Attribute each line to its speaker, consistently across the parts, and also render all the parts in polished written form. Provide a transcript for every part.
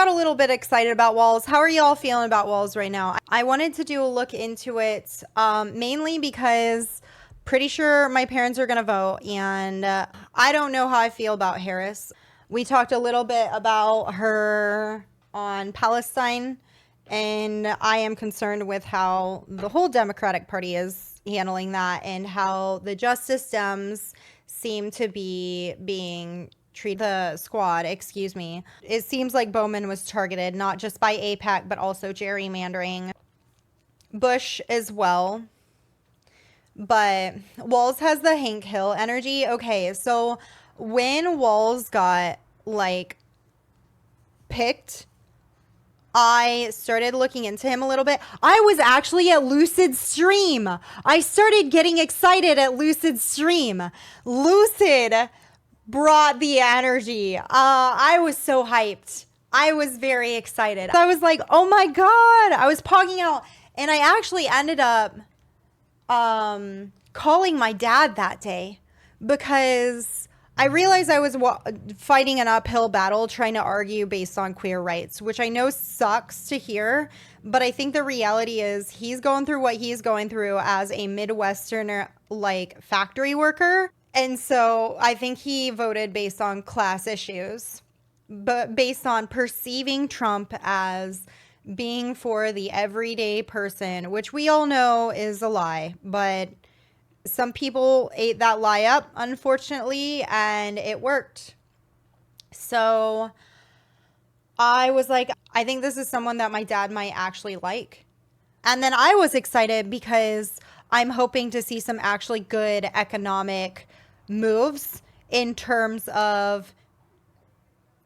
Speaker 1: got a little bit excited about Walz. How are y'all feeling about Walz right now? I wanted to do a look into it, mainly because pretty sure my parents are going to vote, and I don't know how I feel about Harris. We talked a little bit about her on Palestine, and I am concerned with how the whole Democratic Party is handling that and how the Justice Dems seem to be being treated. The squad, excuse me. It seems like Bowman was targeted not just by AIPAC, but also gerrymandering. Bush as well. But Walz has the Hank Hill energy. Okay, so when Walz got, like, picked, I started looking into him a little bit. I was actually at Lucid Stream. I started getting excited at Lucid Stream. Lucid brought the energy. I was so hyped. I was very excited. I was like, oh my God. I was pogging out. And I actually ended up calling my dad that day because I realized I was fighting an uphill battle trying to argue based on queer rights, which I know sucks to hear, but I think the reality is he's going through what he's going through as a Midwesterner, like, factory worker. And so I think he voted based on class issues, but based on perceiving Trump as being for the everyday person, which we all know is a lie, but some people ate that lie up, unfortunately, and it worked. So I was like, I think this is someone that my dad might actually like. And then I was excited because I'm hoping to see some actually good economic moves in terms of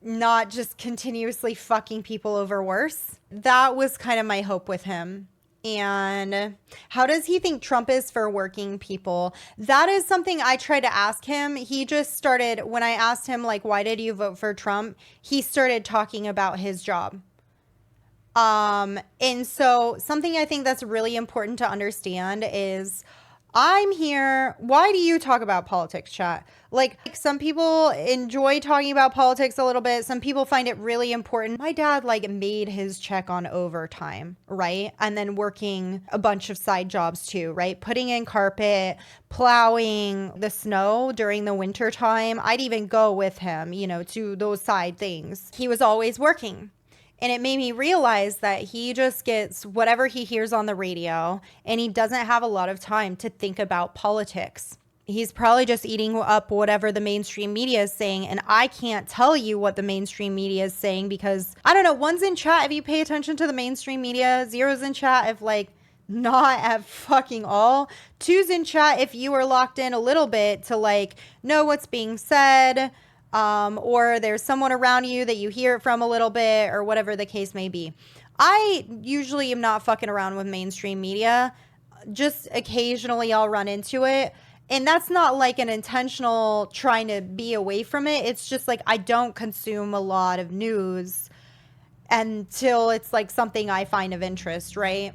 Speaker 1: not just continuously fucking people over worse. That was kind of my hope with him. And how does he think Trump is for working people? That is something I tried to ask him. He just started, when I asked him, like, why did you vote for Trump? He started talking about his job. And so something I think that's really important to understand is I'm here. Why do you talk about politics, chat? Like, some people enjoy talking about politics a little bit. Some people find it really important. My dad, like, made his check on overtime, right? And then working a bunch of side jobs too, right? Putting in carpet, plowing the snow during the winter time. I'd even go with him, you know, to those side things. He was always working. And it made me realize that he just gets whatever he hears on the radio, and he doesn't have a lot of time to think about politics. He's probably just eating up whatever the mainstream media is saying, and I can't tell you what the mainstream media is saying because, I don't know, one's in chat if you pay attention to the mainstream media, zero's in chat if, like, not at fucking all, two's in chat if you are locked in a little bit to, like, know what's being said, or there's someone around you that you hear it from a little bit, or whatever the case may be. I usually am not fucking around with mainstream media. Just occasionally I'll run into it. And that's not like an intentional trying to be away from it. It's just like I don't consume a lot of news until it's like something I find of interest, right?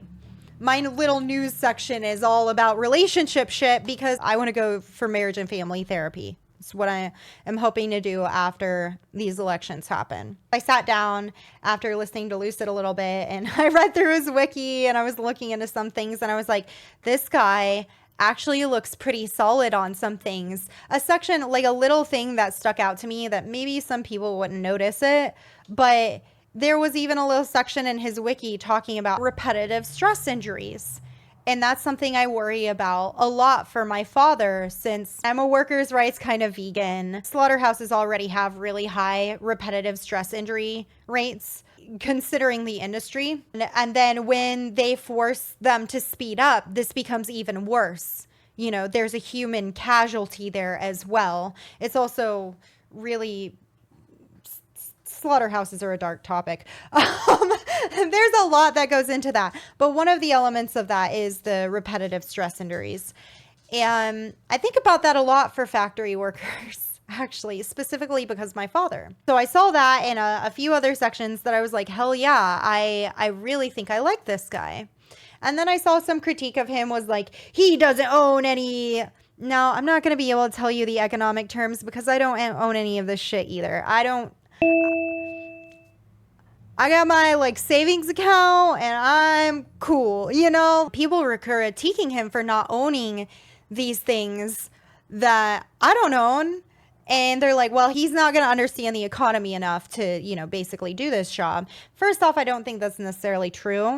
Speaker 1: My little news section is all about relationship shit because I want to go for marriage and family therapy. It's what I am hoping to do after these elections happen. I sat down after listening to Lucid a little bit and I read through his wiki and I was looking into some things and I was like, this guy actually looks pretty solid on some things. A section, like a little thing that stuck out to me that maybe some people wouldn't notice it, but there was even a little section in his wiki talking about repetitive stress injuries. And that's something I worry about a lot for my father since I'm a workers' rights kind of vegan. Slaughterhouses already have really high repetitive stress injury rates considering the industry. And then when they force them to speed up, this becomes even worse. You know, there's a human casualty there as well. It's also really... Slaughterhouses are a dark topic. There's a lot that goes into that. But one of the elements of that is the repetitive stress injuries. And I think about that a lot for factory workers, actually, specifically because my father. So I saw that in a few other sections that I was like, hell yeah, I really think I like this guy. And then I saw some critique of him was like, he doesn't own any... No, I'm not going to be able to tell you the economic terms because I don't own any of this shit either. I I got my like savings account and I'm cool, you know? People were critiquing him for not owning these things that I don't own. And they're like, well, he's not going to understand the economy enough to, you know, basically do this job. First off, I don't think that's necessarily true.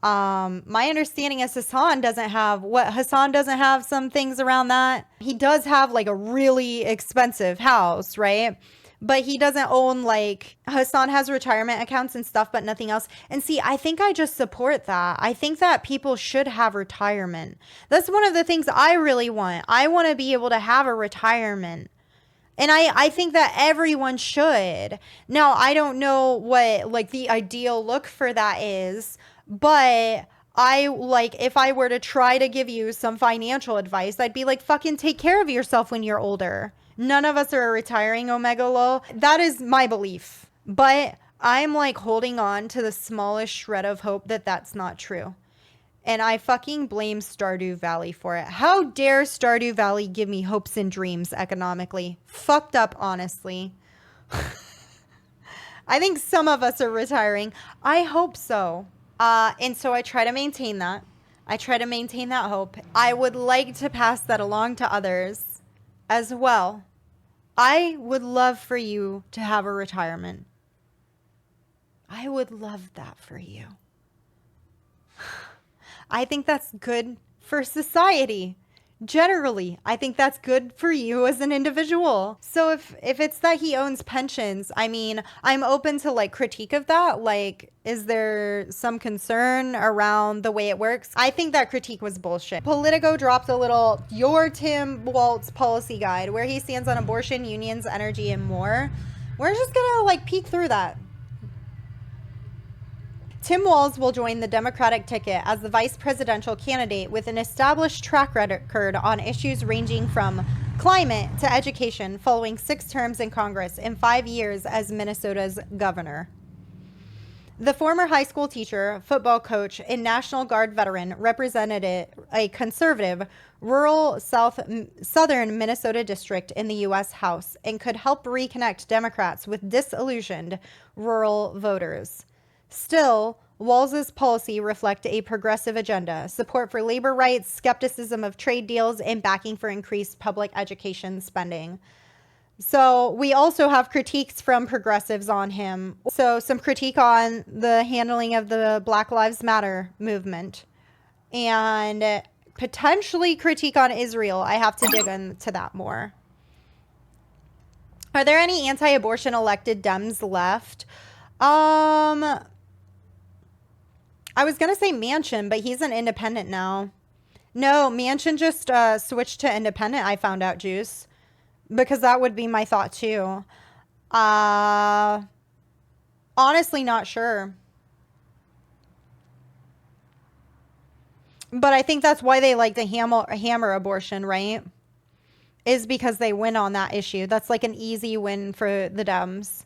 Speaker 1: My understanding is Hassan doesn't have some things around that. He does have like a really expensive house, right? But he doesn't own, like, Hassan has retirement accounts and stuff, but nothing else. And see, I think I just support that. I think that people should have retirement. That's one of the things I really want. I want to be able to have a retirement. And I think that everyone should. Now, I don't know what, like, the ideal look for that is, but if I were to try to give you some financial advice, I'd be like, fucking take care of yourself when you're older. None of us are retiring, Omega Lol. That is my belief. But I'm like holding on to the smallest shred of hope that that's not true. And I fucking blame Stardew Valley for it. How dare Stardew Valley give me hopes and dreams economically? Fucked up, honestly. I think some of us are retiring. I hope so. And so I try to maintain that. I try to maintain that hope. I would like to pass that along to others as well. I would love for you to have a retirement. I would love that for you. I think that's good for society. Generally, I think that's good for you as an individual. So if it's that he owns pensions, I mean, I'm open to like critique of that. Like, is there some concern around the way it works? I think that critique was bullshit. Politico dropped a little Your Tim Walz Policy Guide where he stands on abortion, unions, energy, and more. We're just gonna like peek through that. Tim Walz will join the Democratic ticket as the vice presidential candidate with an established track record on issues ranging from climate to education, following 6 terms in Congress and 5 years as Minnesota's governor. The former high school teacher, football coach, and National Guard veteran represented a conservative, rural southern Minnesota district in the U.S. House and could help reconnect Democrats with disillusioned rural voters. Still, Walz's policy reflect a progressive agenda, support for labor rights, skepticism of trade deals, and backing for increased public education spending. So we also have critiques from progressives on him. So some critique on the handling of the Black Lives Matter movement and potentially critique on Israel. I have to dig into that more. Are there any anti-abortion elected Dems left? I was going to say Manchin, but he's an independent now. No, Manchin just switched to independent, I found out, Juice. Because that would be my thought, too. Honestly, not sure. But I think that's why they like to hammer abortion, right? Is because they win on that issue. That's like an easy win for the Dems.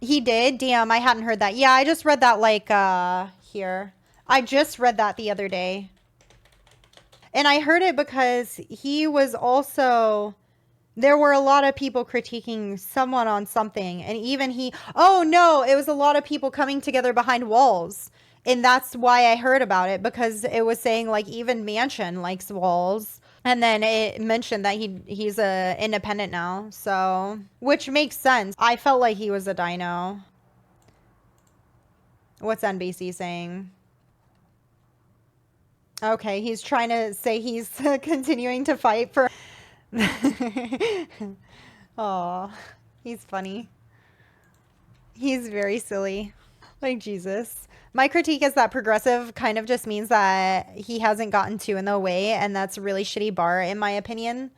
Speaker 1: He did? Damn, I hadn't heard that. Yeah, I just read that like here. I just read that the other day. And I heard it because he was also... There were a lot of people critiquing someone on something. And even he... Oh, no, it was a lot of people coming together behind Walz. And that's why I heard about it. Because it was saying, like, even Manchin likes Walz. And then it mentioned that he's a independent now, so, which makes sense. I felt like he was a dino. What's NBC saying? Okay, he's trying to say he's continuing to fight for... Aw, he's funny. He's very silly. Like, Jesus. My critique is that progressive kind of just means that he hasn't gotten too in the way, and that's a really shitty bar, in my opinion.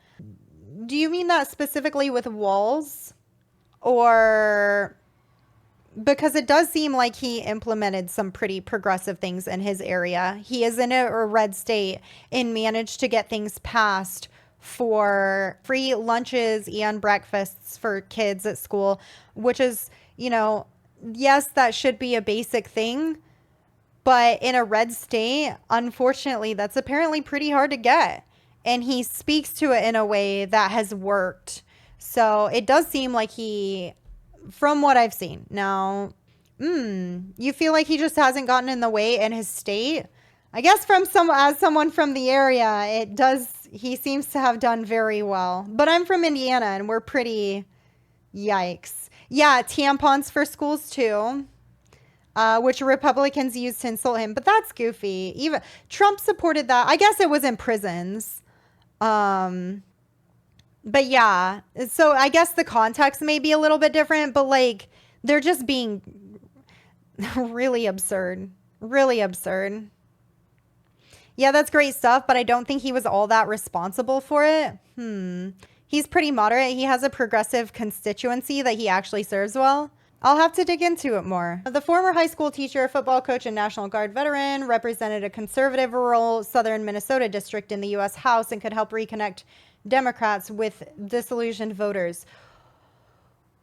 Speaker 1: Do you mean that specifically with Walz? Or... Because it does seem like he implemented some pretty progressive things in his area. He is in a red state and managed to get things passed for free lunches and breakfasts for kids at school, which is, you know... Yes, that should be a basic thing, but in a red state, unfortunately, that's apparently pretty hard to get. And he speaks to it in a way that has worked. So it does seem like he, from what I've seen. Now, You feel like he just hasn't gotten in the way in his state? I guess as someone from the area, he seems to have done very well. But I'm from Indiana and we're pretty yikes. Yeah, tampons for schools too. Which Republicans used to insult him, but that's goofy. Even Trump supported that. I guess it was in prisons. But yeah, so I guess the context may be a little bit different, but like they're just being really absurd. Really absurd. Yeah, that's great stuff, but I don't think he was all that responsible for it. He's pretty moderate. He has a progressive constituency that he actually serves well. I'll have to dig into it more. The former high school teacher, football coach, and National Guard veteran represented a conservative rural southern Minnesota district in the U.S. House and could help reconnect Democrats with disillusioned voters.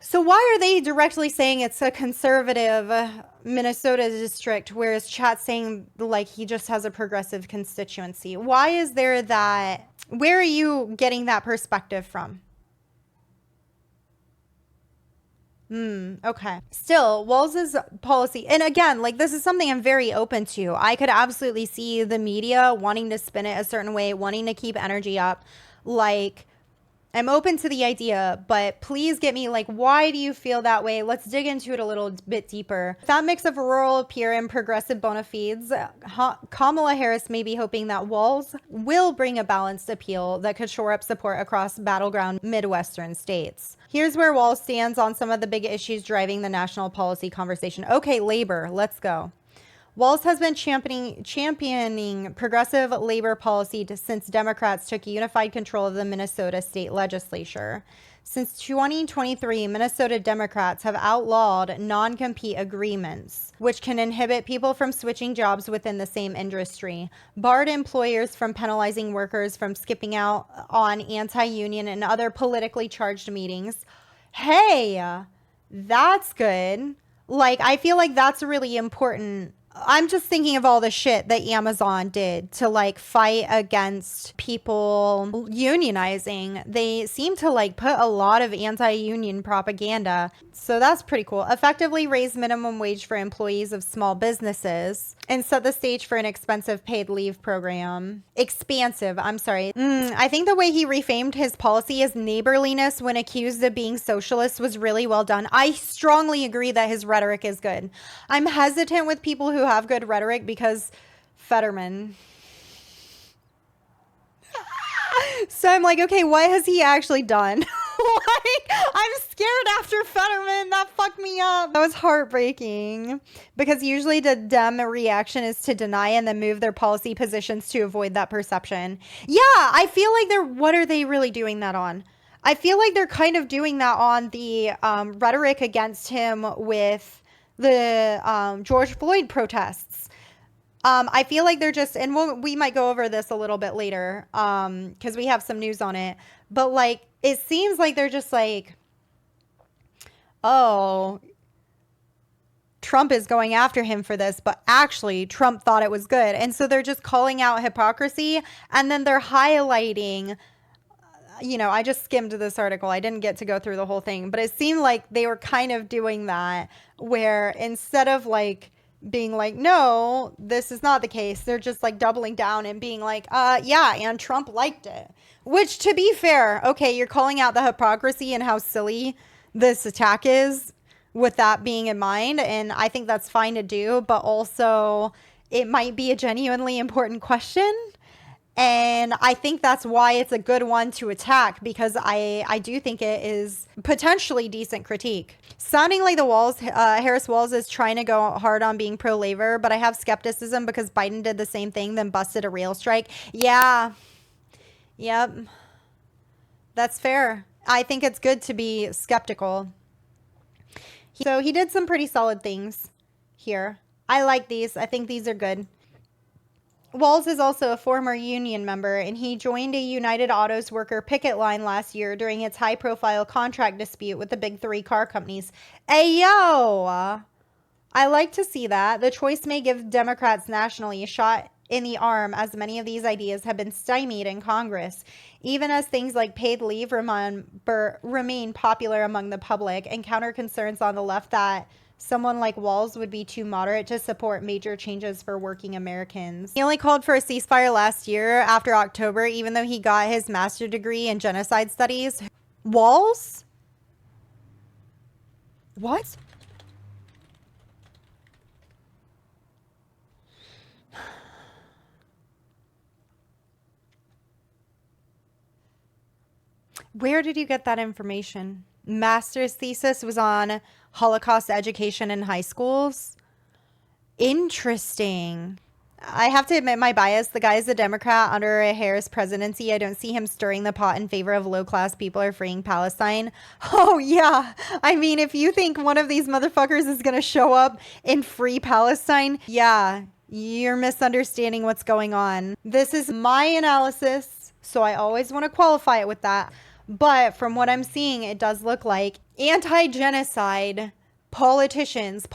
Speaker 1: So why are they directly saying it's a conservative Minnesota district, whereas chat's saying like he just has a progressive constituency? Why is there that? Where are you getting that perspective from? Okay. Still, Walz's policy, and again, like this is something I'm very open to. I could absolutely see the media wanting to spin it a certain way, wanting to keep energy up. Like, I'm open to the idea, but please get me, like, why do you feel that way? Let's dig into it a little bit deeper. That mix of rural appeal and progressive bona fides, Kamala Harris may be hoping that Walz will bring a balanced appeal that could shore up support across battleground Midwestern states. Here's where Walz stands on some of the big issues driving the national policy conversation. Okay, labor, let's go. Walz has been championing progressive labor policy since Democrats took unified control of the Minnesota state legislature. Since 2023, Minnesota Democrats have outlawed non-compete agreements, which can inhibit people from switching jobs within the same industry, barred employers from penalizing workers from skipping out on anti-union and other politically charged meetings. Hey, that's good. Like, I feel like that's really important. I'm just thinking of all the shit that Amazon did to like fight against people unionizing. They seem to like put a lot of anti-union propaganda. So that's pretty cool. Effectively raise minimum wage for employees of small businesses and set the stage for an expensive paid leave program. I'm sorry. I think the way he reframed his policy as neighborliness when accused of being socialist was really well done. I strongly agree that his rhetoric is good. I'm hesitant with people who have good rhetoric because Fetterman. So I'm like, okay, what has he actually done? Like, I'm scared after Fetterman. That fucked me up. That was heartbreaking because usually the Dem reaction is to deny and then move their policy positions to avoid that perception. Yeah, I feel like what are they really doing that on? I feel like they're kind of doing that on the rhetoric against him with the George Floyd protests. I feel like they're just, and we might go over this a little bit later because we have some news on it. But like, it seems like they're just like, oh, Trump is going after him for this, but actually Trump thought it was good. And so they're just calling out hypocrisy and then they're highlighting, I just skimmed this article. I didn't get to go through the whole thing, but it seemed like they were kind of doing that where instead of like being like, no, this is not the case, they're just like doubling down and being like, yeah, and Trump liked it. Which, to be fair, okay, you're calling out the hypocrisy and how silly this attack is with that being in mind. And I think that's fine to do, but also it might be a genuinely important question. And I think that's why it's a good one to attack because I do think it is potentially decent critique. Sounding like Harris Walz is trying to go hard on being pro-labor, but I have skepticism because Biden did the same thing, then busted a rail strike. Yeah. Yep. That's fair. I think it's good to be skeptical. So he did some pretty solid things here. I like these. I think these are good. Walz is also a former union member, and he joined a United Autos worker picket line last year during its high-profile contract dispute with the big three car companies. Ayo! I like to see that. The choice may give Democrats nationally a shot in the arm, as many of these ideas have been stymied in Congress, even as things like paid leave remain popular among the public and counter concerns on the left that Someone like Walz would be too moderate to support major changes for working Americans. He only called for a ceasefire last year after October, even though he got his master's degree in genocide studies. Walz? What? Where did you get that information? Master's thesis was on Holocaust education in high schools. Interesting. I have to admit my bias. The guy is a Democrat under a Harris presidency. I don't see him stirring the pot in favor of low-class people or freeing Palestine. Oh, yeah. I mean, if you think one of these motherfuckers is going to show up and free Palestine, yeah, you're misunderstanding what's going on. This is my analysis, so I always want to qualify it with that. But from what I'm seeing, it does look like anti-genocide politicians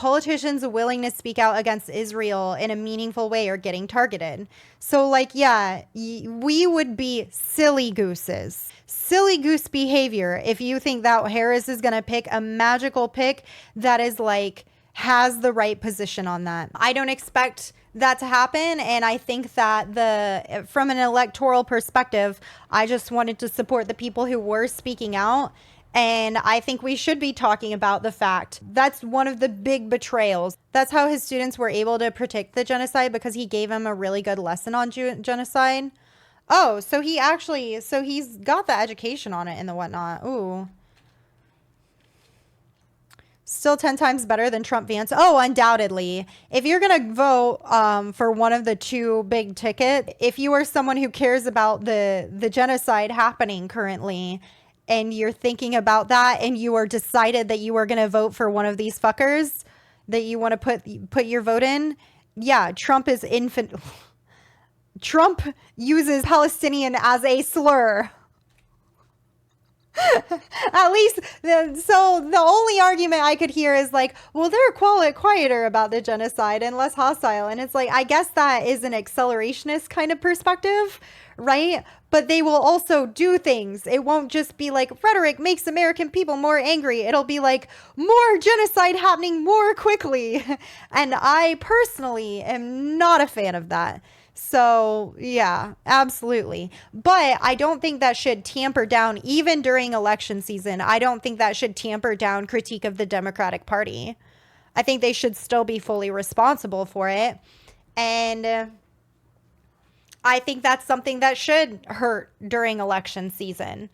Speaker 1: willing to speak out against Israel in a meaningful way are getting targeted. So like, yeah, we would be silly gooses. Silly goose behavior if you think that Harris is going to pick a magical pick that is like, has the right position on that. I don't expect that to happen, and I think that from an electoral perspective, I just wanted to support the people who were speaking out. And I think we should be talking about the fact that's one of the big betrayals. That's how his students were able to predict the genocide, because he gave them a really good lesson on genocide. Oh, so he's got the education on it and the whatnot. Ooh. Still 10 times better than Trump Vance. Oh, undoubtedly. If you're going to vote for one of the two big ticket, if you are someone who cares about the genocide happening currently, and you're thinking about that, and you are decided that you are going to vote for one of these fuckers that you want to put your vote in, yeah, Trump is Trump uses Palestinian as a slur. At least, so the only argument I could hear is like, well, they're quieter about the genocide and less hostile. And it's like, I guess that is an accelerationist kind of perspective, right? But they will also do things. It won't just be like rhetoric makes American people more angry. It'll be like more genocide happening more quickly. And I personally am not a fan of that. So, yeah, absolutely. But I don't think that should tamper down, even during election season, I don't think that should tamper down critique of the Democratic Party. I think they should still be fully responsible for it. And I think that's something that should hurt during election season.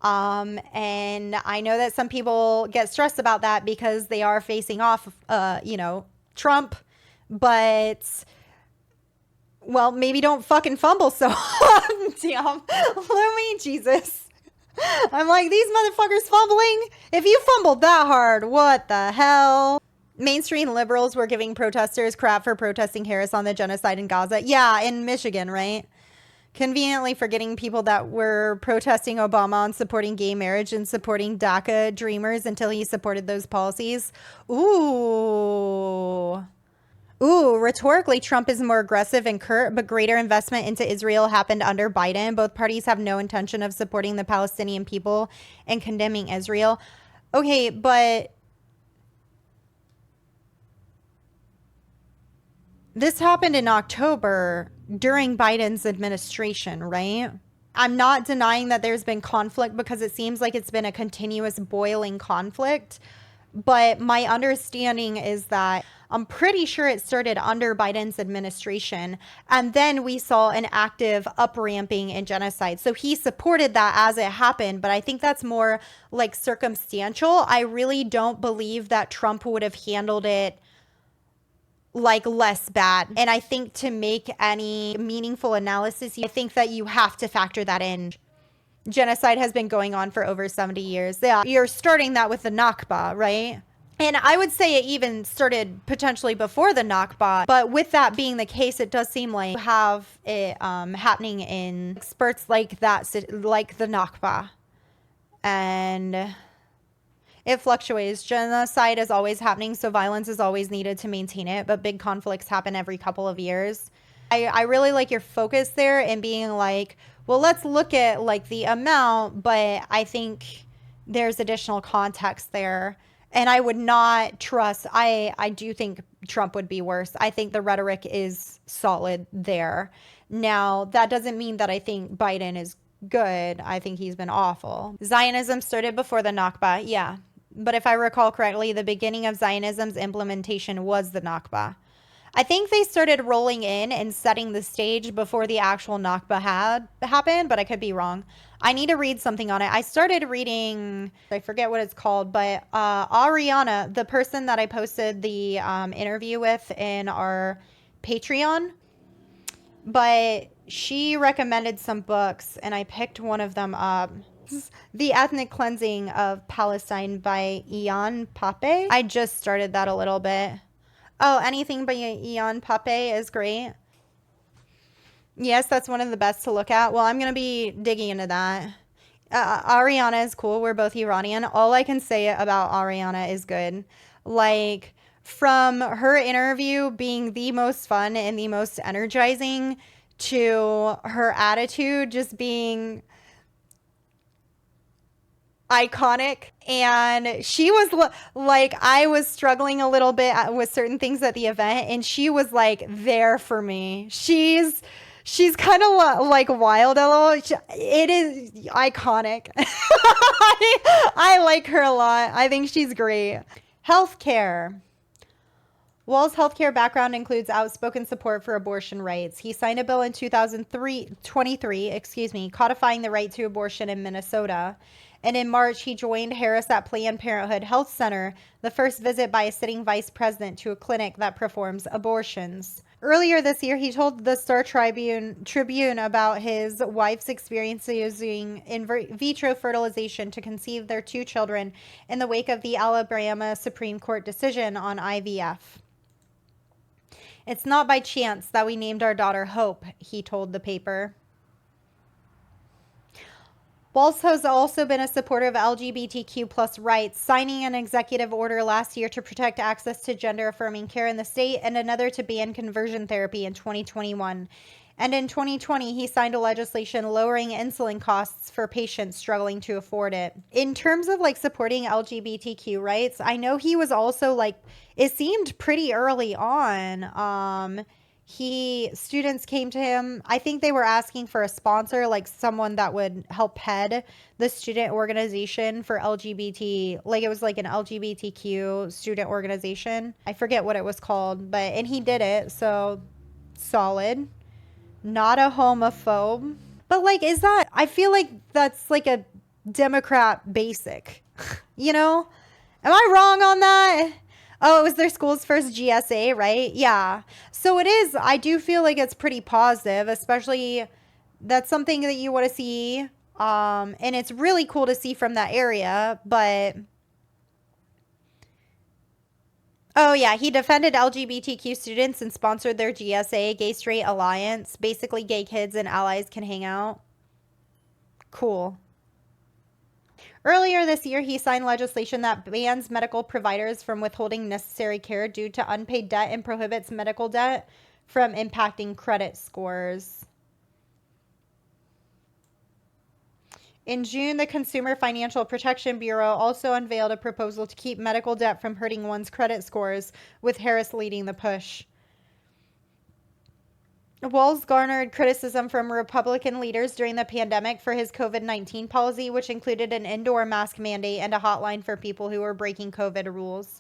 Speaker 1: And I know that some people get stressed about that because they are facing off, Trump, but... well, maybe don't fucking fumble so hard. Damn. Louie, Jesus. I'm like, these motherfuckers fumbling? If you fumbled that hard, what the hell? Mainstream liberals were giving protesters crap for protesting Harris on the genocide in Gaza. Yeah, in Michigan, right? Conveniently forgetting people that were protesting Obama on supporting gay marriage and supporting DACA dreamers until he supported those policies. Ooh, rhetorically, Trump is more aggressive and curt, but greater investment into Israel happened under Biden. Both parties have no intention of supporting the Palestinian people and condemning Israel. Okay, but this happened in October during Biden's administration, right? I'm not denying that there's been conflict, because it seems like it's been a continuous boiling conflict. But my understanding is that I'm pretty sure it started under Biden's administration, and then we saw an active up-ramping in genocide. So he supported that as it happened, but I think that's more like circumstantial. I really don't believe that Trump would have handled it like less bad. And I think to make any meaningful analysis, I think that you have to factor that in. Genocide has been going on for over 70 years. Yeah, you're starting that with the Nakba, right? And I would say it even started potentially before the Nakba. But with that being the case, it does seem like you have it happening in spurts like that, like the Nakba. And it fluctuates. Genocide is always happening, so violence is always needed to maintain it. But big conflicts happen every couple of years. I really like your focus there and being like, well, let's look at like the amount, but I think there's additional context there. And I would not trust, I do think Trump would be worse. I think the rhetoric is solid there. Now, that doesn't mean that I think Biden is good. I think he's been awful. Zionism started before the Nakba, yeah. But if I recall correctly, the beginning of Zionism's implementation was the Nakba. I think they started rolling in and setting the stage before the actual Nakba had happened, but I could be wrong. I need to read something on it. I started reading, I forget what it's called, but Ariana, the person that I posted the interview with in our Patreon, but she recommended some books and I picked one of them up. The Ethnic Cleansing of Palestine by Ian Pape. I just started that a little bit. Oh, anything by Ian Pape is great. Yes, that's one of the best to look at. Well, I'm going to be digging into that. Ariana is cool. We're both Iranian. All I can say about Ariana is good. Like, from her interview being the most fun and the most energizing to her attitude just being iconic. And she was like, I was struggling a little bit with certain things at the event, and she was like there for me. She's kind of like wild a little. It is iconic. I like her a lot. I think she's great. Healthcare. Walz's healthcare background includes outspoken support for abortion rights. He signed a bill in 2023, codifying the right to abortion in Minnesota. And in March, he joined Harris at Planned Parenthood Health Center, the first visit by a sitting vice president to a clinic that performs abortions. Earlier this year, he told the Star Tribune about his wife's experience using in vitro fertilization to conceive their 2 children in the wake of the Alabama Supreme Court decision on IVF. It's not by chance that we named our daughter Hope, he told the paper. Walz has also been a supporter of LGBTQ plus rights, signing an executive order last year to protect access to gender-affirming care in the state and another to ban conversion therapy in 2021. And in 2020, he signed a legislation lowering insulin costs for patients struggling to afford it. In terms of like supporting LGBTQ rights, I know he was also like, it seemed pretty early on. Students came to him. I think they were asking for a sponsor, like someone that would help head the student organization for LGBT, like it was like an LGBTQ student organization. I forget what it was called, and he did it. So solid. Not a homophobe. But like, I feel like that's like a Democrat basic, you know? Am I wrong on that? Oh, it was their school's first GSA, right? Yeah. So it is. I do feel like it's pretty positive, especially that's something that you want to see. And it's really cool to see from that area. But, oh yeah, he defended LGBTQ students and sponsored their GSA, Gay Straight Alliance. Basically, gay kids and allies can hang out. Cool. Earlier this year, he signed legislation that bans medical providers from withholding necessary care due to unpaid debt and prohibits medical debt from impacting credit scores. In June, the Consumer Financial Protection Bureau also unveiled a proposal to keep medical debt from hurting one's credit scores, with Harris leading the push. Walz garnered criticism from Republican leaders during the pandemic for his COVID-19 policy, which included an indoor mask mandate and a hotline for people who were breaking COVID rules.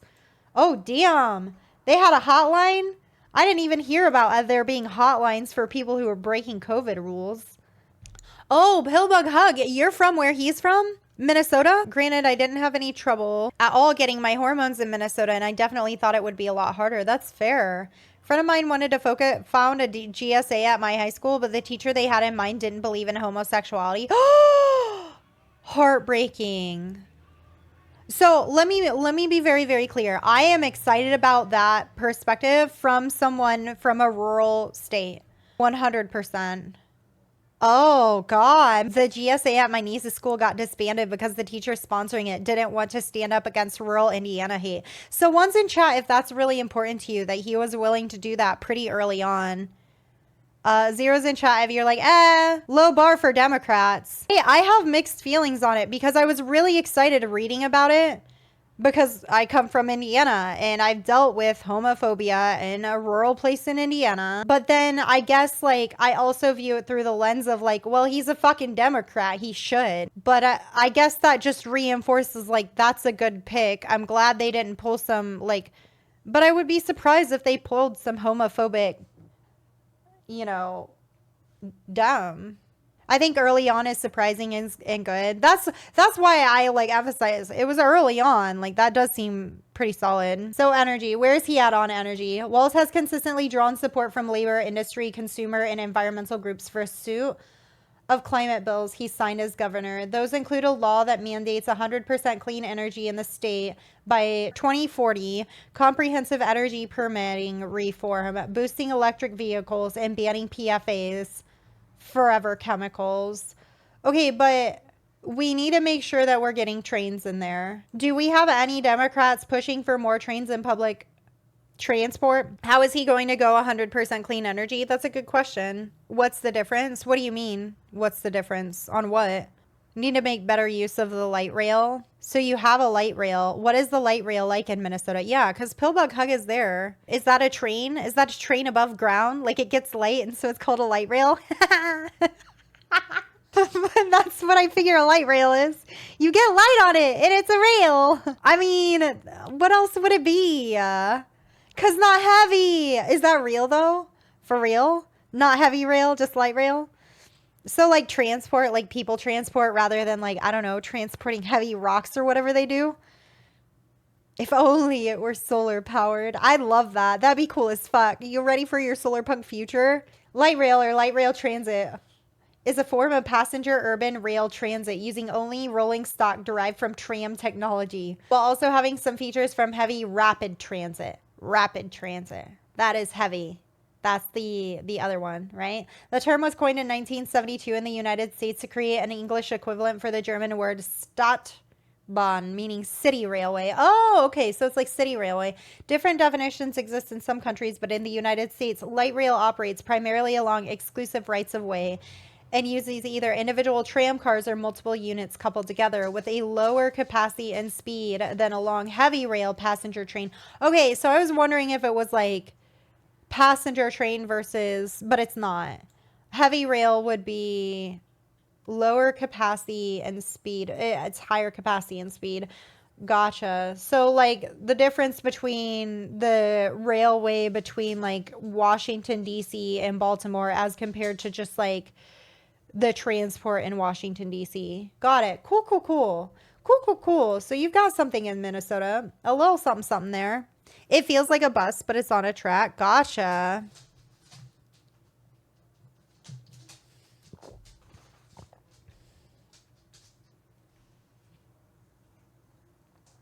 Speaker 1: Oh, damn. They had a hotline? I didn't even hear about there being hotlines for people who were breaking COVID rules. Oh, Pillbug Hug, you're from where he's from? Minnesota? Granted, I didn't have any trouble at all getting my hormones in Minnesota, and I definitely thought it would be a lot harder. That's fair. A friend of mine wanted to found a GSA at my high school, but the teacher they had in mind didn't believe in homosexuality. Heartbreaking. So let me be very, very clear. I am excited about that perspective from someone from a rural state. 100%. Oh, God. The GSA at my niece's school got disbanded because the teacher sponsoring it didn't want to stand up against rural Indiana hate. So one's in chat if that's really important to you, that he was willing to do that pretty early on. Zero's in chat if you're like, low bar for Democrats. Hey, I have mixed feelings on it because I was really excited reading about it. because I come from Indiana and I've dealt with homophobia in a rural place in Indiana. But then I guess like I also view it through the lens of like, well, he's a fucking Democrat. He should. But I guess that just reinforces like that's a good pick. I'm glad they didn't pull some like, but I would be surprised if they pulled some homophobic, you know, dumb. I think early on is surprising and good. That's why I like emphasize it was early on. Like that does seem pretty solid. So energy, where is he at on energy? Walz has consistently drawn support from labor, industry, consumer, and environmental groups for a suit of climate bills he signed as governor. Those include a law that mandates 100% clean energy in the state by 2040, comprehensive energy permitting reform, boosting electric vehicles, and banning PFAS, forever chemicals. Okay, but we need to make sure that we're getting trains in there. Do we have any Democrats pushing for more trains in public transport? How is he going to go 100% clean energy? That's a good question. What's the difference? What do you mean? What's the difference? On what? Need to make better use of the light rail. So you have a light rail. What is the light rail like in Minnesota? Yeah, because Pillbug Hug is there. Is that a train? Is that a train above ground? Like it gets light and so it's called a light rail? That's what I figure a light rail is. You get light on it and it's a rail. I mean, what else would it be? Because not heavy. Is that real though? For real? Not heavy rail, just light rail? So like transport, like people transport rather than like, I don't know, transporting heavy rocks or whatever they do. If only it were solar powered. I'd love that. That'd be cool as fuck. You ready for your solar punk future? Light rail or light rail transit is a form of passenger urban rail transit using only rolling stock derived from tram technology, while also having some features from heavy rapid transit. Rapid transit. That is heavy. That's the other one, right? The term was coined in 1972 in the United States to create an English equivalent for the German word Stadtbahn, meaning city railway. Oh, okay. So it's like city railway. Different definitions exist in some countries, but in the United States, light rail operates primarily along exclusive rights of way and uses either individual tram cars or multiple units coupled together with a lower capacity and speed than a long heavy rail passenger train. Okay, so I was wondering if it was like passenger train versus, but it's not. Heavy rail would be lower capacity and speed. It's higher capacity and speed. Gotcha. So like the difference between the railway between like Washington DC and Baltimore as compared to just like the transport in Washington DC. Got it. Cool, cool, cool. Cool, cool, cool. So you've got something in Minnesota. A little something, something there. It feels like a bus, but it's on a track. Gotcha.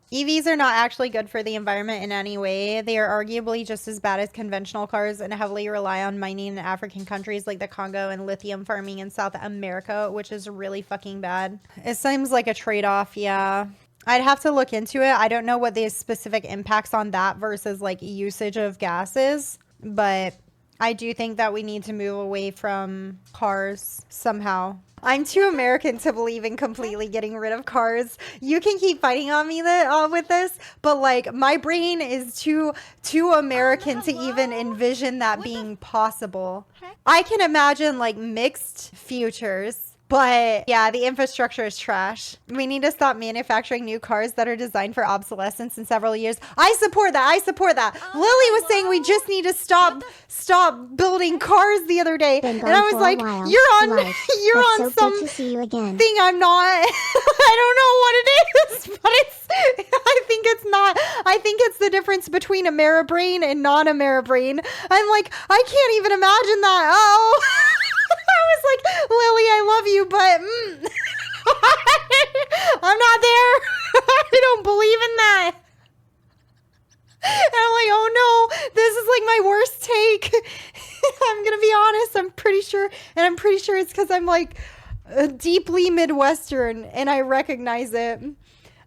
Speaker 1: EVs are not actually good for the environment in any way. They are arguably just as bad as conventional cars and heavily rely on mining in African countries like the Congo and lithium farming in South America, which is really fucking bad. It seems like a trade-off, yeah. I'd have to look into it. I don't know what the specific impacts on that versus like usage of gases, but I do think that we need to move away from cars somehow. I'm too American to believe in completely getting rid of cars. You can keep fighting on me with this, but like my brain is too American to even envision that being possible. I can imagine like mixed futures. But yeah, the infrastructure is trash. We need to stop manufacturing new cars that are designed for obsolescence in several years. I support that. I support that. Lily was saying we just need to stop building cars the other day. And I was like, you're on some thing I'm not. I don't know what it is, but I think it's not. I think it's the difference between Ameribrain and non-Ameribrain. I'm like, I can't even imagine that. Oh. I was like, Lily, I love you, but I'm not there. I don't believe in that. And I'm like, oh no, this is like my worst take. I'm going to be honest. I'm pretty sure it's because I'm like deeply Midwestern and I recognize it.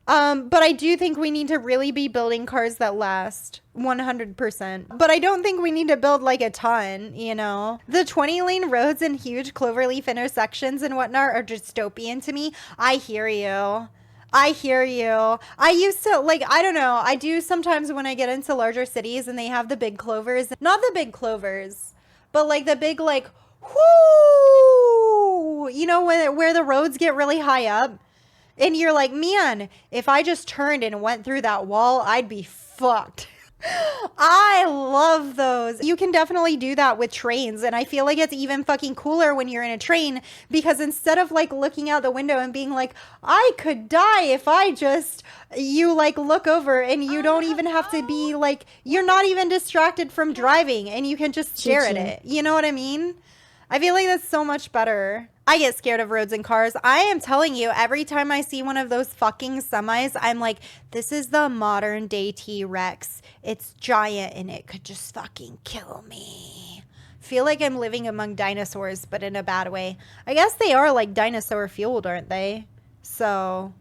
Speaker 1: But I do think we need to really be building cars that last 100%. But I don't think we need to build like a ton, you know. The 20-lane roads and huge cloverleaf intersections and whatnot are dystopian to me. I hear you. I hear you. I used to, like, I don't know. I do sometimes when I get into larger cities and they have the big clovers. Not the big clovers, but like the big, like, whoo, you know, where the roads get really high up. And you're like, man, if I just turned and went through that wall, I'd be fucked. I love those. You can definitely do that with trains. And I feel like it's even fucking cooler when you're in a train because instead of like looking out the window and being like, I could die if I just, you like look over and you don't even have to be like, you're not even distracted from driving and you can just stare at it. You know what I mean? I feel like that's so much better. I get scared of roads and cars. I am telling you, every time I see one of those fucking semis, I'm like, this is the modern day T-Rex. It's giant and it could just fucking kill me. Feel like I'm living among dinosaurs, but in a bad way. I guess they are like dinosaur fueled, aren't they? So,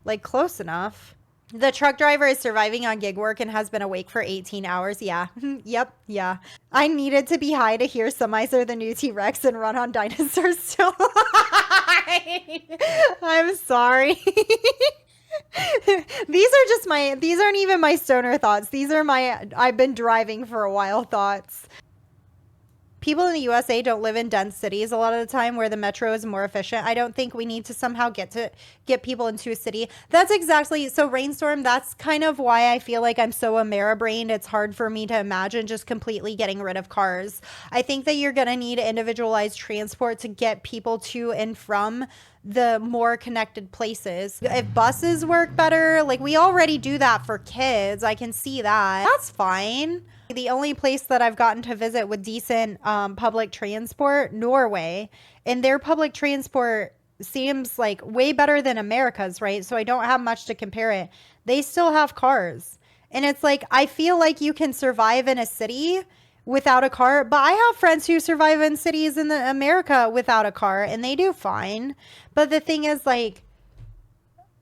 Speaker 1: like close enough. The truck driver is surviving on gig work and has been awake for 18 hours. Yeah. Yep. Yeah. I needed to be high to hear semis are the new T-Rex and run on dinosaurs still. I'm sorry. These aren't even my stoner thoughts. These are my, I've been driving for a while thoughts. People in the USA don't live in dense cities a lot of the time where the metro is more efficient. I don't think we need to somehow get people into a city. That's exactly, so Rainstorm, that's kind of why I feel like I'm so Ameri-brained. It's hard for me to imagine just completely getting rid of cars. I think that you're going to need individualized transport to get people to and from the more connected places. If buses work better, like we already do that for kids. I can see that. That's fine. The only place that I've gotten to visit with decent public transport, Norway, and their public transport seems like way better than America's, right? So I don't have much to compare it. They still have cars. And it's like, I feel like you can survive in a city without a car, but I have friends who survive in cities in America without a car and they do fine. But the thing is, like,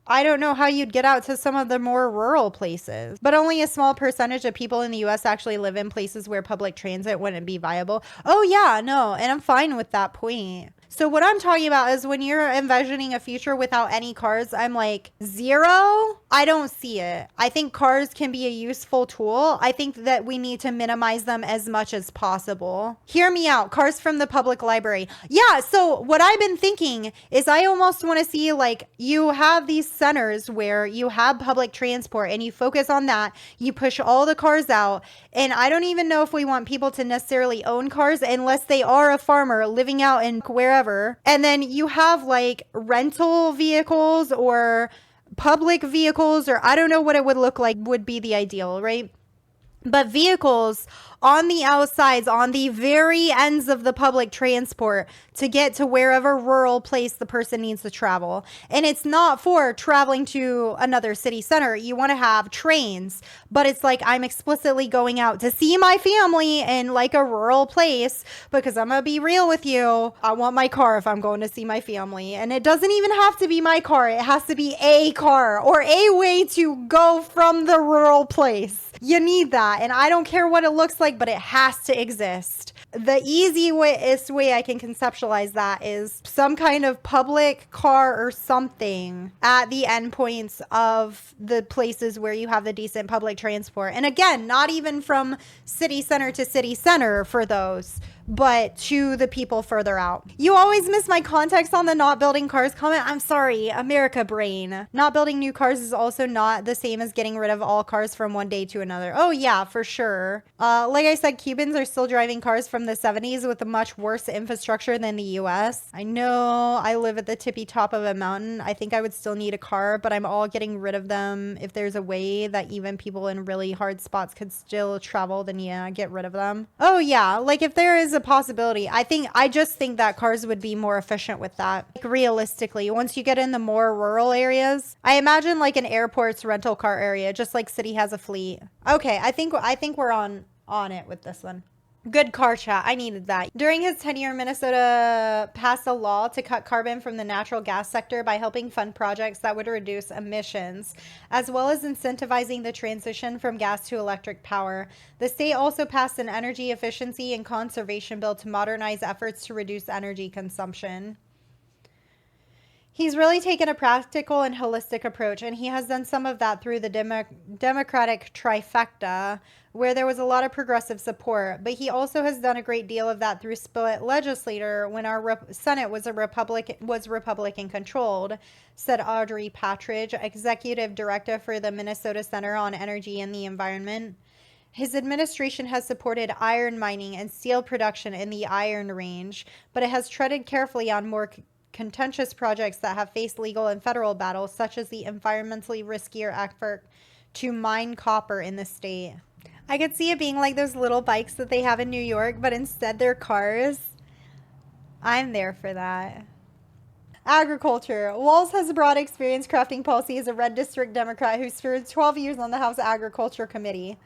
Speaker 1: I don't know how you'd get out to some of the more rural places, but only a small percentage of people in the US actually live in places where public transit wouldn't be viable. Oh yeah, no, and I'm fine with that point. So what I'm talking about is when you're envisioning a future without any cars, I'm like, zero? I don't see it. I think cars can be a useful tool. I think that we need to minimize them as much as possible. Hear me out. Cars from the public library. Yeah, so what I've been thinking is I almost want to see, like, you have these centers where you have public transport and you focus on that. You push all the cars out. And I don't even know if we want people to necessarily own cars unless they are a farmer living out in wherever. And then you have like rental vehicles or public vehicles, or I don't know what it would look like, would be the ideal, right? But vehicles on the outsides, on the very ends of the public transport to get to wherever rural place the person needs to travel. And it's not for traveling to another city center. You want to have trains, but it's like I'm explicitly going out to see my family in like a rural place because I'm going to be real with you. I want my car if I'm going to see my family. And it doesn't even have to be my car. It has to be a car or a way to go from the rural place. You need that. And I don't care what it looks like, but it has to exist. The easiest way I can conceptualize that is some kind of public car or something at the endpoints of the places where you have the decent public transport. And again, not even from city center to city center for those, but to the people further out. You always miss my context on the not building cars comment. I'm sorry, America brain. Not building new cars is also not the same as getting rid of all cars from one day to another. Oh yeah, for sure. Like I said, Cubans are still driving cars from the 70s with a much worse infrastructure than the US. I know I live at the tippy top of a mountain. I think I would still need a car, but I'm all getting rid of them. If there's a way that even people in really hard spots could still travel, then yeah, get rid of them. Oh yeah, like if there is a possibility, I just think that cars would be more efficient with that. Like realistically, once you get in the more rural areas, I imagine like an airport's rental car area, just like city has a fleet. Okay, I think we're on it with this one. Good car chat. I needed that. During his tenure, Minnesota passed a law to cut carbon from the natural gas sector by helping fund projects that would reduce emissions, as well as incentivizing the transition from gas to electric power. The state also passed an energy efficiency and conservation bill to modernize efforts to reduce energy consumption. He's really taken a practical and holistic approach, and he has done some of that through the Democratic trifecta, where there was a lot of progressive support. But he also has done a great deal of that through split legislature when our Senate was Republican controlled, said Audrey Patridge, executive director for the Minnesota Center on Energy and the Environment. His administration has supported iron mining and steel production in the Iron Range, but it has treaded carefully on more contentious projects that have faced legal and federal battles, such as the environmentally riskier effort to mine copper in the state. I could see it being like those little bikes that they have in New York, but instead they're cars. I'm there for that. Agriculture. Walz has a broad experience crafting policy as a red district Democrat who served 12 years on the House Agriculture Committee.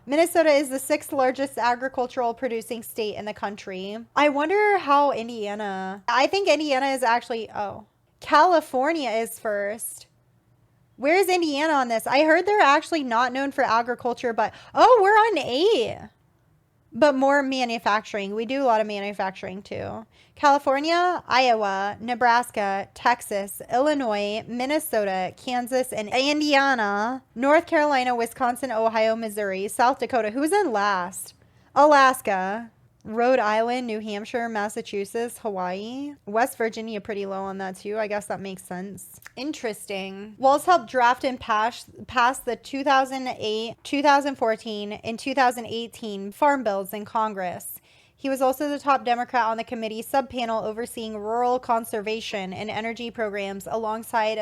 Speaker 1: Minnesota is the 6th largest agricultural producing state in the country. I wonder how I think Indiana is actually, California is first. Where is Indiana on this? I heard they're actually not known for agriculture, but, we're on 8. But more manufacturing. We do a lot of manufacturing too. California, Iowa, Nebraska, Texas, Illinois, Minnesota, Kansas, and Indiana, North Carolina, Wisconsin, Ohio, Missouri, South Dakota. Who's in last? Alaska, Rhode Island, New Hampshire, Massachusetts, Hawaii. West Virginia pretty low on that too. I guess that makes sense. Interesting. Walz helped draft and pass the 2008, 2014, and 2018 farm bills in Congress. He was also the top Democrat on the committee subpanel overseeing rural conservation and energy programs alongside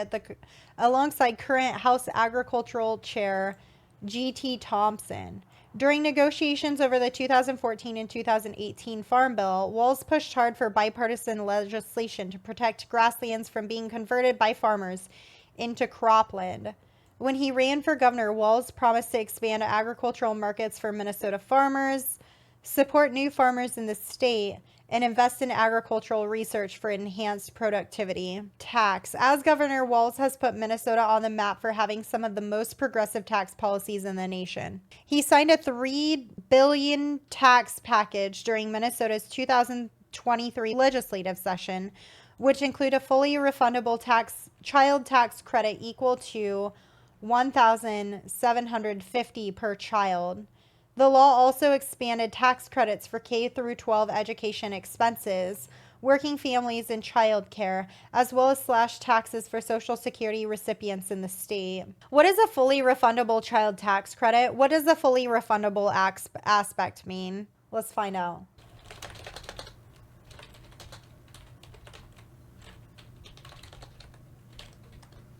Speaker 1: current House Agricultural Chair G.T. Thompson. During negotiations over the 2014 and 2018 Farm Bill, Walz pushed hard for bipartisan legislation to protect grasslands from being converted by farmers into cropland. When he ran for governor, Walz promised to expand agricultural markets for Minnesota farmers, support new farmers in the state, and invest in agricultural research for enhanced productivity. Tax. As governor, Walz has put Minnesota on the map for having some of the most progressive tax policies in the nation. He signed a $3 billion tax package during Minnesota's 2023 legislative session, which include a fully refundable child tax credit equal to $1,750 per child. The law also expanded tax credits for K through 12 education expenses, working families, and child care, as well as slashed taxes for Social Security recipients in the state. What is a fully refundable child tax credit? What does the fully refundable aspect mean? Let's find out.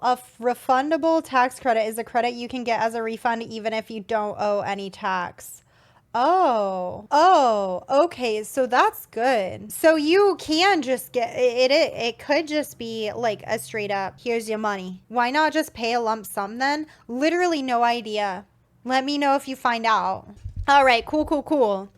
Speaker 1: A refundable tax credit is a credit you can get as a refund even if you don't owe any tax. Okay, so that's good. So you can just get it. It could just be like a straight up, here's your money. Why not just pay a lump sum then? Literally no idea. Let me know if you find out. All right, cool. Cool.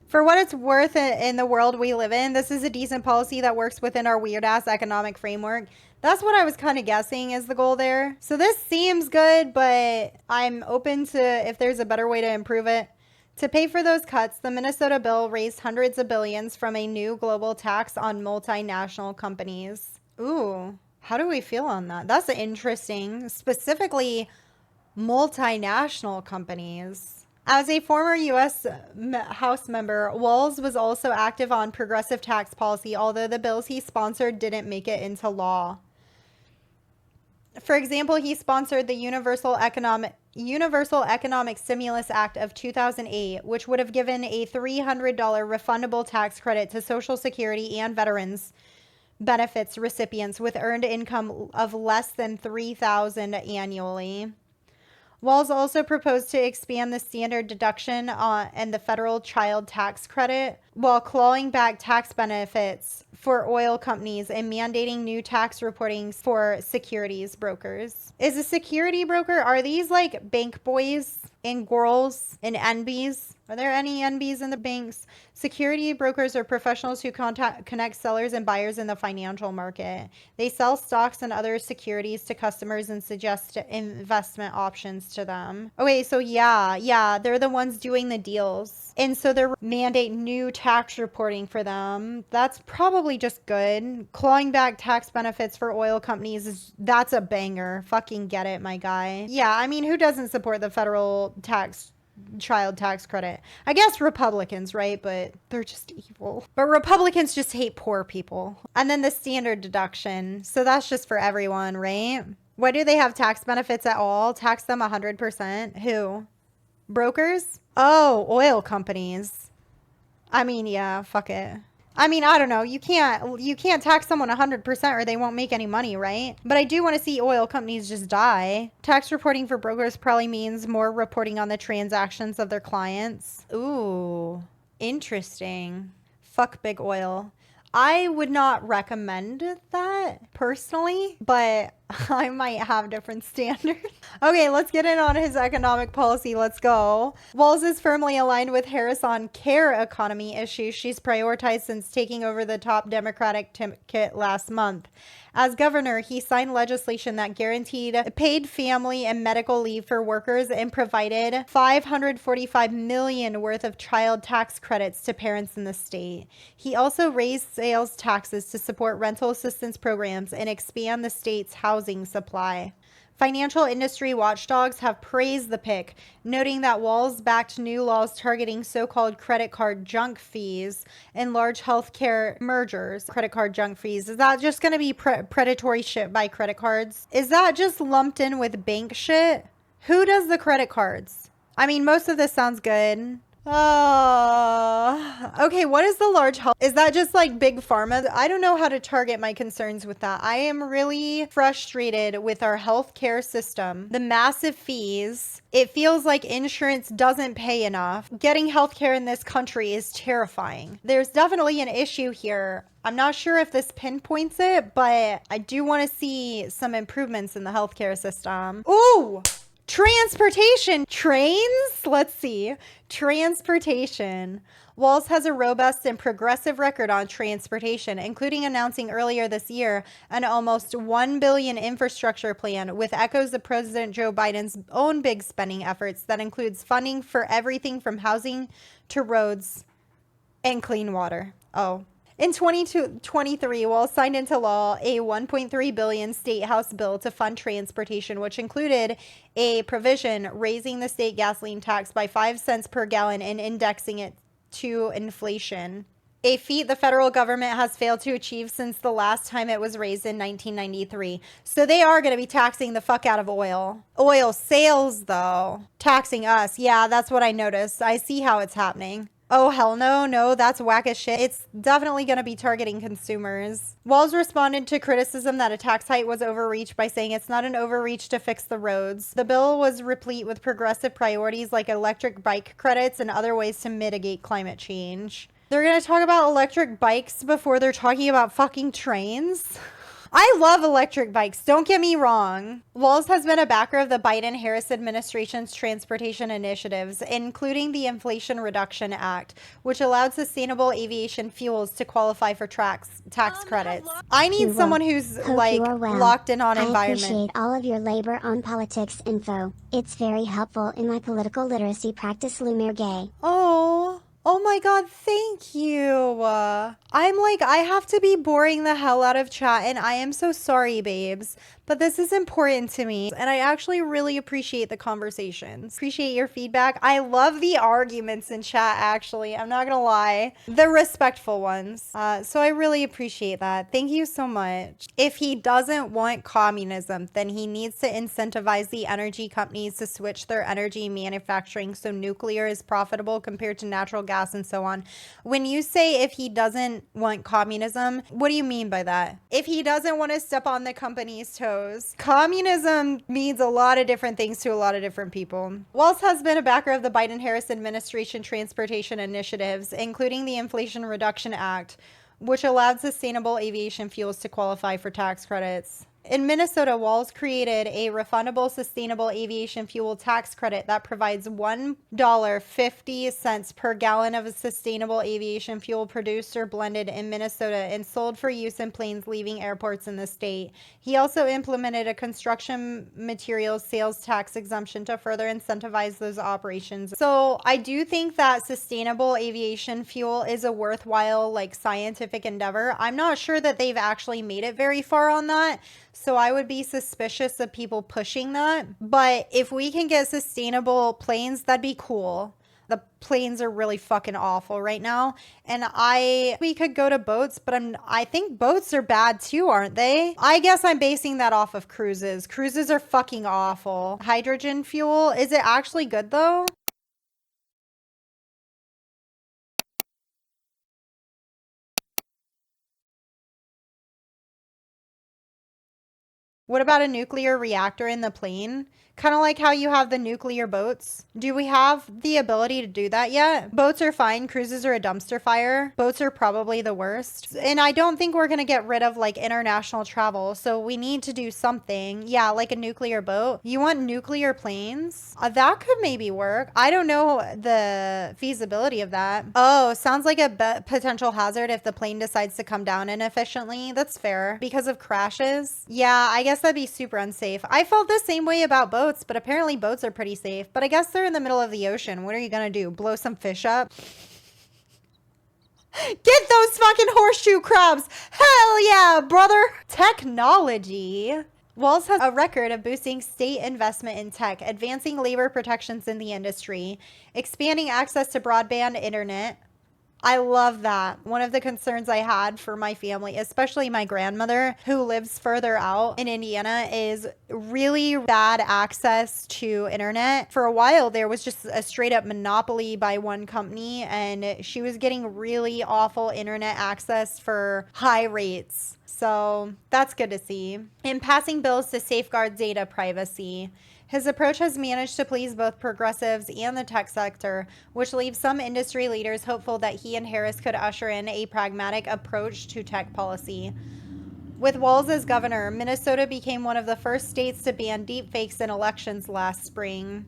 Speaker 1: For what it's worth in the world we live in, this is a decent policy that works within our weird ass economic framework. That's what I was kind of guessing is the goal there. So this seems good, but I'm open to if there's a better way to improve it. To pay for those cuts, the Minnesota bill raised hundreds of billions from a new global tax on multinational companies. Ooh, how do we feel on that? That's interesting. Specifically, multinational companies. As a former U.S. House member, Walz was also active on progressive tax policy, although the bills he sponsored didn't make it into law. For example, he sponsored the Universal Economic Stimulus Act of 2008, which would have given a $300 refundable tax credit to Social Security and veterans benefits recipients with earned income of less than $3,000 annually. Walz also proposed to expand the standard deduction and the federal child tax credit while clawing back tax benefits for oil companies and mandating new tax reporting for securities brokers. Is a security broker, are these like bank boys and girls and NBs? Are there any NBs in the banks? Security brokers are professionals who connect sellers and buyers in the financial market. They sell stocks and other securities to customers and suggest investment options to them. Okay, so yeah, they're the ones doing the deals. And so they're mandate new tax reporting for them. That's probably just good. Clawing back tax benefits for oil companies, that's a banger. Fucking get it, my guy. Yeah, I mean, who doesn't support the federal child tax credit? I guess Republicans, right? But they're just evil. But Republicans just hate poor people. And then the standard deduction. So that's just for everyone, right? Why do they have tax benefits at all? Tax them 100%. Who? Brokers? Oh, oil companies. I mean, yeah, fuck it. I mean, I don't know. You can't tax someone 100% or they won't make any money, right? But I do want to see oil companies just die. Tax reporting for brokers probably means more reporting on the transactions of their clients. Ooh, interesting. Fuck big oil. I would not recommend that personally, but I might have different standards. Okay, let's get in on his economic policy. Let's go. Walz is firmly aligned with Harris on care economy issues she's prioritized since taking over the top Democratic ticket last month. As governor, he signed legislation that guaranteed paid family and medical leave for workers and provided $545 million worth of child tax credits to parents in the state. He also raised sales taxes to support rental assistance programs and expand the state's housing supply. Financial industry watchdogs have praised the pick, noting that Walz backed new laws targeting so-called credit card junk fees in large healthcare mergers. Credit card junk fees. Is that just going to be predatory shit by credit cards? Is that just lumped in with bank shit? Who does the credit cards? I mean, most of this sounds good. Okay, what is the large health? Is that just like big pharma? I don't know how to target my concerns with that. I am really frustrated with our healthcare system. The massive fees. It feels like insurance doesn't pay enough. Getting healthcare in this country is terrifying. There's definitely an issue here. I'm not sure if this pinpoints it, but I do want to see some improvements in the healthcare system. Ooh! Transportation. Trains? Let's see. Transportation. Walz has a robust and progressive record on transportation, including announcing earlier this year an almost $1 billion infrastructure plan with echoes of President Joe Biden's own big spending efforts that includes funding for everything from housing to roads and clean water. Oh. In 2023, Walz signed into law a $1.3 billion state house bill to fund transportation, which included a provision raising the state gasoline tax by 5 cents per gallon and indexing it to inflation, a feat the federal government has failed to achieve since the last time it was raised in 1993. So they are going to be taxing the fuck out of oil. Oil sales, though. Taxing us. Yeah, that's what I noticed. I see how it's happening. Oh, hell no, that's whack as shit. It's definitely going to be targeting consumers. Walz responded to criticism that a tax hike was overreach by saying it's not an overreach to fix the roads. The bill was replete with progressive priorities like electric bike credits and other ways to mitigate climate change. They're going to talk about electric bikes before they're talking about fucking trains? I love electric bikes, don't get me wrong. Walz has been a backer of the Biden-Harris administration's transportation initiatives, including the Inflation Reduction Act, which allowed sustainable aviation fuels to qualify for tax credits. I need someone who's like locked in on environment.
Speaker 2: I appreciate all of your labor on politics info. It's very helpful in my political literacy practice. Lumiere Gay.
Speaker 1: Oh my god, thank you. I'm like, I have to be boring the hell out of chat, and I am so sorry, babes. But this is important to me, and I actually really appreciate the conversations. Appreciate your feedback. I love the arguments in chat, actually. I'm not gonna lie. The respectful ones. So I really appreciate that. Thank you so much. If he doesn't want communism, then he needs to incentivize the energy companies to switch their energy manufacturing so nuclear is profitable compared to natural gas and so on. When you say if he doesn't want communism, what do you mean by that? If he doesn't want to step on the company's toes. Communism means a lot of different things to a lot of different people. Walz has been a backer of the Biden-Harris administration transportation initiatives, including the Inflation Reduction Act, which allowed sustainable aviation fuels to qualify for tax credits. In Minnesota, Walz created a refundable sustainable aviation fuel tax credit that provides $1.50 per gallon of sustainable aviation fuel produced or blended in Minnesota and sold for use in planes leaving airports in the state. He also implemented a construction materials sales tax exemption to further incentivize those operations. So I do think that sustainable aviation fuel is a worthwhile, like, scientific endeavor. I'm not sure that they've actually made it very far on that. So I would be suspicious of people pushing that. But if we can get sustainable planes, that'd be cool. The planes are really fucking awful right now. And we could go to boats, but I think boats are bad too, aren't they? I guess I'm basing that off of cruises. Cruises are fucking awful. Hydrogen fuel, is it actually good though? What about a nuclear reactor in the plane? Kind of like how you have the nuclear boats. Do we have the ability to do that yet? Boats are fine. Cruises are a dumpster fire. Boats are probably the worst. And I don't think we're going to get rid of, like, international travel. So we need to do something. Yeah, like a nuclear boat. You want nuclear planes? That could maybe work. I don't know the feasibility of that. Oh, sounds like a potential hazard if the plane decides to come down inefficiently. That's fair. Because of crashes? Yeah, I guess that'd be super unsafe. I felt the same way about boats, but apparently boats are pretty safe. But I guess they're in the middle of the ocean. What are you gonna do? Blow some fish up? Get those fucking horseshoe crabs! Hell yeah, brother! Technology. Walz has a record of boosting state investment in tech, advancing labor protections in the industry, expanding access to broadband internet. I love that. One of the concerns I had for my family, especially my grandmother who lives further out in Indiana, is really bad access to internet. For a while, there was just a straight up monopoly by one company, and she was getting really awful internet access for high rates. So that's good to see. In passing bills to safeguard data privacy, his approach has managed to please both progressives and the tech sector, which leaves some industry leaders hopeful that he and Harris could usher in a pragmatic approach to tech policy. With Walz as governor, Minnesota became one of the first states to ban deepfakes in elections last spring.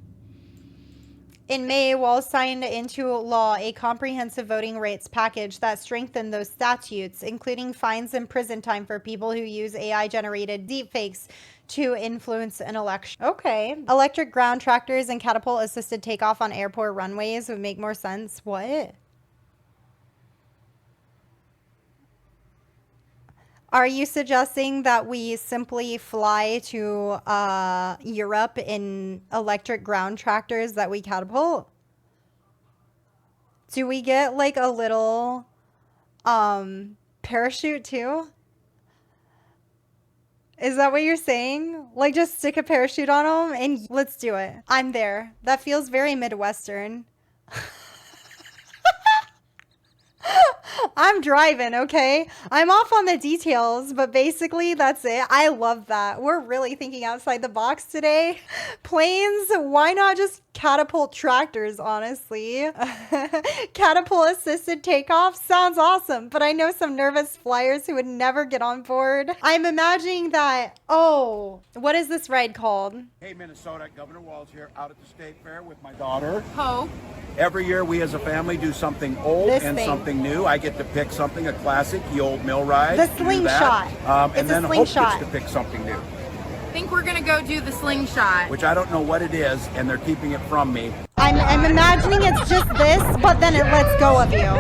Speaker 1: In May, Walz signed into law a comprehensive voting rights package that strengthened those statutes, including fines and prison time for people who use AI-generated deepfakes to influence an election. Okay. Electric ground tractors and catapult-assisted takeoff on airport runways would make more sense. What? Are you suggesting that we simply fly to Europe in electric ground tractors that we catapult? Do we get like a little parachute too? Is that what you're saying? Like, just stick a parachute on them and let's do it. I'm there. That feels very Midwestern. I'm driving, okay? I'm off on the details, but basically that's it. I love that. We're really thinking outside the box today. Planes, why not just catapult tractors, honestly? Catapult assisted takeoff sounds awesome, but I know some nervous flyers who would never get on board. I'm imagining that, oh, what is this ride called?
Speaker 3: Hey, Minnesota, Governor Walz here, out at the State Fair with my daughter.
Speaker 4: Ho.
Speaker 3: Every year we as a family do something old and something new. I get to pick something, a classic, the old mill ride.
Speaker 1: The slingshot.
Speaker 3: And then Hope gets to pick something new.
Speaker 4: I think we're gonna go do the slingshot.
Speaker 3: Which I don't know what it is, and they're keeping it from me.
Speaker 1: I'm imagining it's just this, but then it lets go of you.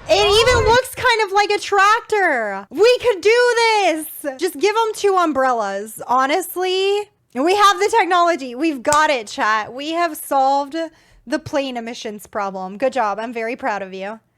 Speaker 1: It even looks kind of like a tractor. We could do this. Just give them 2 umbrellas. Honestly, we have the technology. We've got it, chat. We have solved the plane emissions problem. Good job. I'm very proud of you.